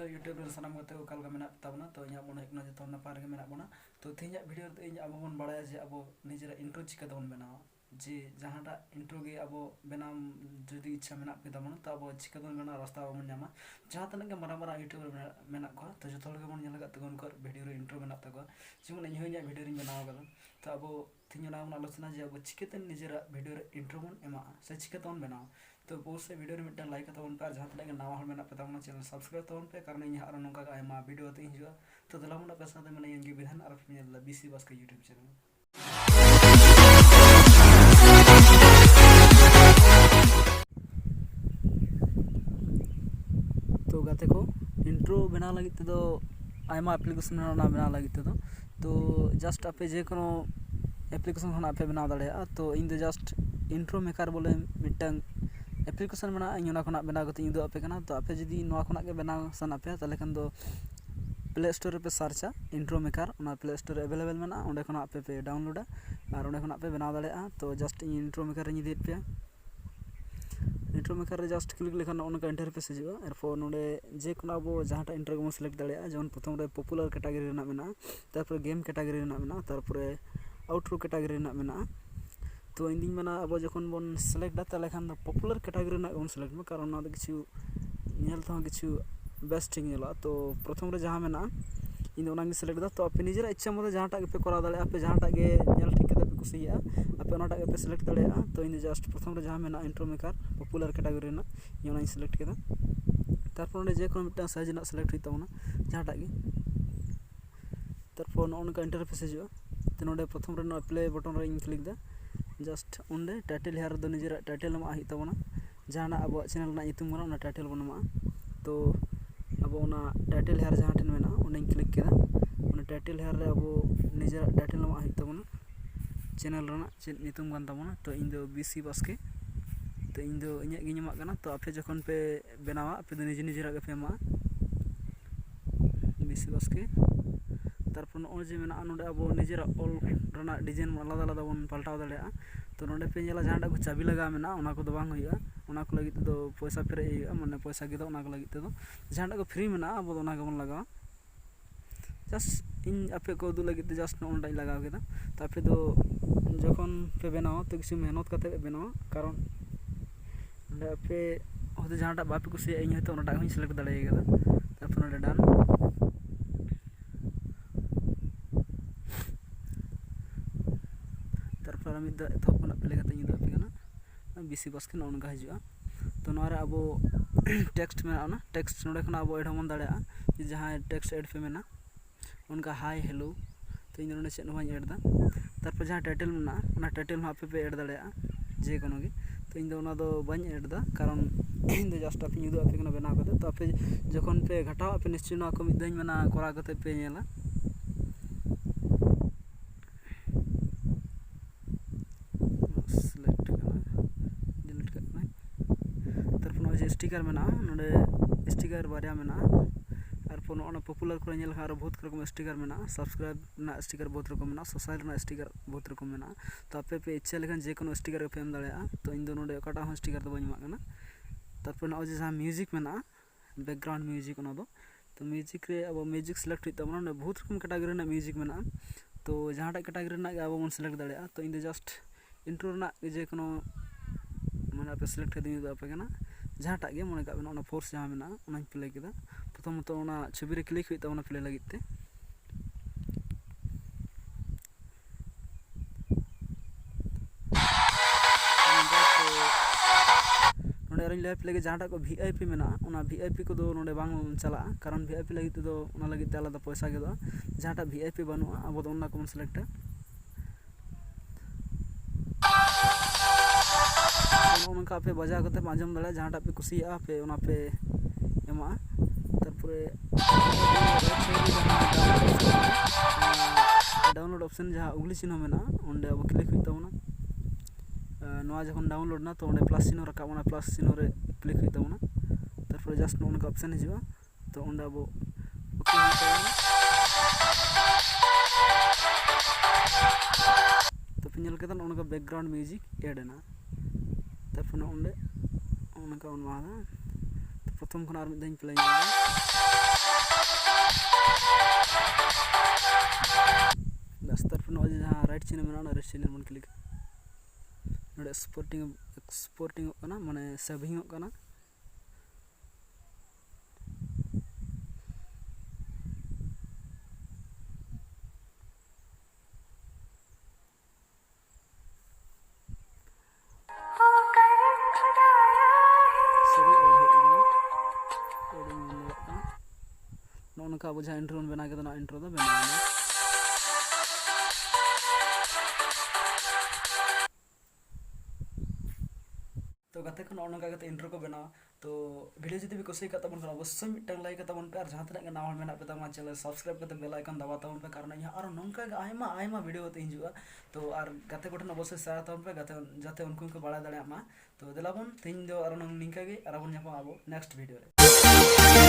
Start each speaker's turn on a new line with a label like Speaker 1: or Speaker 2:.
Speaker 1: YouTube रे सानाम गते को कालका मेना ताबना तो इᱧ मन हेकना जतो नपाय रे मेना बना तो थिया वीडियो रे इᱧ अब बन बाड़ाया जे अब निजेरा इंट्रो चिका दबन बनावा जे जहांटा इंट्रो गे अब बनाम जदि इच्छा मेना पे ताबना तो अब चिका दबन बना रास्ता बन ᱧᱟᱢᱟ जहां तने के मारा मारा यूट्यूब रे मेना को तो जतो हल के बन नेला गत उनकर वीडियो रे इंट्रो मेना ताको जेमन इᱧ होइया वीडियो रे बनावा गला तो अब थिया ना आलोचना जे अब चिकाते निजेरा वीडियो रे इंट्रो बन एमा से चिकाते बन बनावा तो अवश्य वीडियो में मिट्टन लाइक तबन पे जहां तक नवा हर मेना पे तबन चैनल सब्सक्राइब तबन पे कारण इन आरो नोका आयमा वीडियो ते हिजुआ तो दला मुना पे साथे माने यंगी विधान आरो फिनेल बीसी बस का यूट्यूब चैनल तो गाते को इंट्रो बना लगी तो आयमा एप्लीकेशन ना बना लगी तो जस्ट आपे जे कोनो एप्लीकेशन खना आपे बना दाड़े तो इन दो जस्ट इंट्रो मेकर बोले मिट्टन एप्लीकेशन बना इन खना बना गते इन दो आपे कना तो आपे जदी नोआ खना के बना सन आपे ताले खान दो प्ले स्टोर पे सर्चा इंट्रो मेकर ओना प्ले स्टोर अवेलेबल मेना ओंडे खना आपे पे डाउनलोड और ओंडे खना आपे बना दाड़े तो जस्ट इंट्रो मेकर इन दित पे इंट्रो मेकर रे जस्ट क्लिक लेखान ओनका इंटरफेस हिजुआ एरफोर नोडे जे कोनो अब जहांटा इंट्रो को सिलेक्ट दाड़े जेमन प्रथम रे पॉपुलर कैटेगरी रेना मेना तारपर गेम कैटेगरी रेना मेना तारपर आउटरो कैटेगरी रेना मेना तो इन दिन मना अब जखन बन सिलेक्ट ताले खान पॉपुलर कैटेगरी ना बन सिलेक्ट में कारण ना किछु नेल तो किछु बेस्ट नेला तो प्रथम रे जहां मेना इन ओना सिलेक्ट दा तो आपे निजेरा इच्छा मते जहांटा के पे करा दाले आपे जहांटा के नेल ठीक के पे कुसिया आपे ओनाटा के पे सिलेक्ट दाले तो इन जस्ट प्रथम रे जहां मेना इंट्रो मेकर पॉपुलर कैटेगरी ना योना सिलेक्ट केदा तारपर जे कोन मिटा साइज ना सिलेक्ट होई तावना जहांटा के तारपर ओनका इंटरफेस हिजुआ तो नोडे प्रथम रे प्ले बटन रे इन क्लिक दा जस्ट ओंडे टाइटल हेयर दो निजेरा टाइटल मा हित ताबना जहाना अब चैनल ना इतुम मरा ओना टाइटल बनमा तो अब ओना टाइटल हेयर जहां ठन मेना ओने क्लिक केदा ओना टाइटल हेयर रे अब निजेरा टाइटल मा हित ताबना चैनल रना चेन नितुम गान ताबना तो इन दो बीसी बास्के तो इन दो इᱧ गिᱧ एमा कना तो आपे जखन पे बनावा आपे दो निजे निजेरा के पे एमा बीसी बास्के तारपर नो जे मेना नोडे अब निजेरा ऑल रना डिजाइन आलादा आलादा बन पलटाव दाड़े तो नोडे पे नेला जहांटा को चाबी लगा मेना ओना को दो बांग होइया ओना को लगी तो पैसा फेरे होइया माने पैसा के दो ओना को लगी तो जहांटा को फ्री मेना अब ओना के बन लगा जस्ट इन आपे को दो लगी तो जस्ट ओनटा लगा केदा तो आपे दो जखन पे बनावा तो किसी मेहनत करते बनावा कारण नोडे आपे होते जहांटा बापे कुसिया इन होते ओनाटा हूं सिलेक्ट दाड़े केदा तारपर नोडे डान मिद एथप को प्ले करते इन पे कना बीसी बस के नोनका हिजुआ तो नोरे अब टेक्स्ट में ना टेक्स्ट नोडे खना अब एड हम दाड़े जहां टेक्स्ट एड पे मेना उनका हाय हेलो तो इन नोडे चेन होई एड दा तारपर जहां टाइटल मेना ओना टाइटल मा पे एड दाड़े जे कोनो गे तो इन दो ओना दो बाñ एड दा कारण इन दो जस्ट आपे युदो आपे कना बना करते तो आपे जखन पे घटाओ आपे निश्चय ना को मिद दिन मेना करा करते पे नेला स्टिकर मेना नोडे स्टिकर बारिया मेना और फोन ओना पॉपुलर को नेल खारो बहुत रकम स्टिकर मेना सब्सक्राइब ना स्टिकर बहुत रकम मेना सोशल ना स्टिकर बहुत रकम मेना तो आपे पे इच्छा लेखन जे कोनो स्टिकर पे एम दाड़े तो इन दो नोडे ओकाटा हो स्टिकर दो बाñ मा तारपर ना जे जहां म्यूजिक मेना बैकग्राउंड म्यूजिक ओना दो तो म्यूजिक रे अब म्यूजिक सिलेक्ट होता माने बहुत रकम कैटेगरी ना म्यूजिक मेना तो जहांटा कैटेगरी ना अब मन सिलेक्ट दाड़े तो इन दो जस्ट इंट्रो ना जे कोनो माने आपे सिलेक्ट कर दियो आपे कना जहांटा गे मने का ओना फोर्स जहां मेना ओना प्ले केदा प्रथम तो ओना छवि रे क्लिक होई तावना प्ले लगित ते नोडे रन ले प्ले के जहांटा को वीआईपी मेना ओना वीआईपी को दो नोडे बांग चला कारण वीआईपी लगित दो ओना लगित ते आलादा पैसा के दो जहांटा वीआईपी बनुआ अब दो ओना को सिलेक्ट उनका पे बजा करते आजम दाड़े जहांटा पे कुसिया पे ओना पे एमा तारपरे डाउनलोड ऑप्शन जहां उंगली चिन्ह मेना ओंडे अब क्लिक होई तावना नोआ जखन डाउनलोड ना तो ओंडे प्लस चिन्ह रखा ओना प्लस चिन्ह रे क्लिक होई तावना तारपरे जस्ट ओनका ऑप्शन हिजुआ तो ओंडे अब ओके होई तावना तो पिनल केतन ओनका बैकग्राउंड म्यूजिक ऐड ना तारपर ओंडे ओनका ओन मादा तो प्रथम खन आर मिद दिन प्ले ᱱᱚᱜᱼᱚᱭ ᱡᱟᱦᱟᱸ ᱨᱟइट चिन्ह मेरा ᱚᱱᱟ राइट चिन्ह ᱵᱚᱱ क्लिक नोडे एक्सपोर्टिंग होना माने सेविंग होना नौका अब जहाँ इंट्रो बना के इंट्रो दो बना तो गाते को नौका इंट्रो को बनावा तो वीडियो जुदी भी कुछ तबन अवश्य मिट्टन लाइक तबन पे और जहाँ तक नावा मेना पे तब चैनल सब्सक्राइब करते बेल आइकन दबा तबन पे कारण यहाँ और नौका आयमा आयमा वीडियो होते हिजुआ तो और गाते को अवश्य शेयर तबन पे गाते जाते उनको को बड़ा दाड़ा मा तो देलाबन तीन दो और निंका गे और बन नेक्स्ट वीडियो रे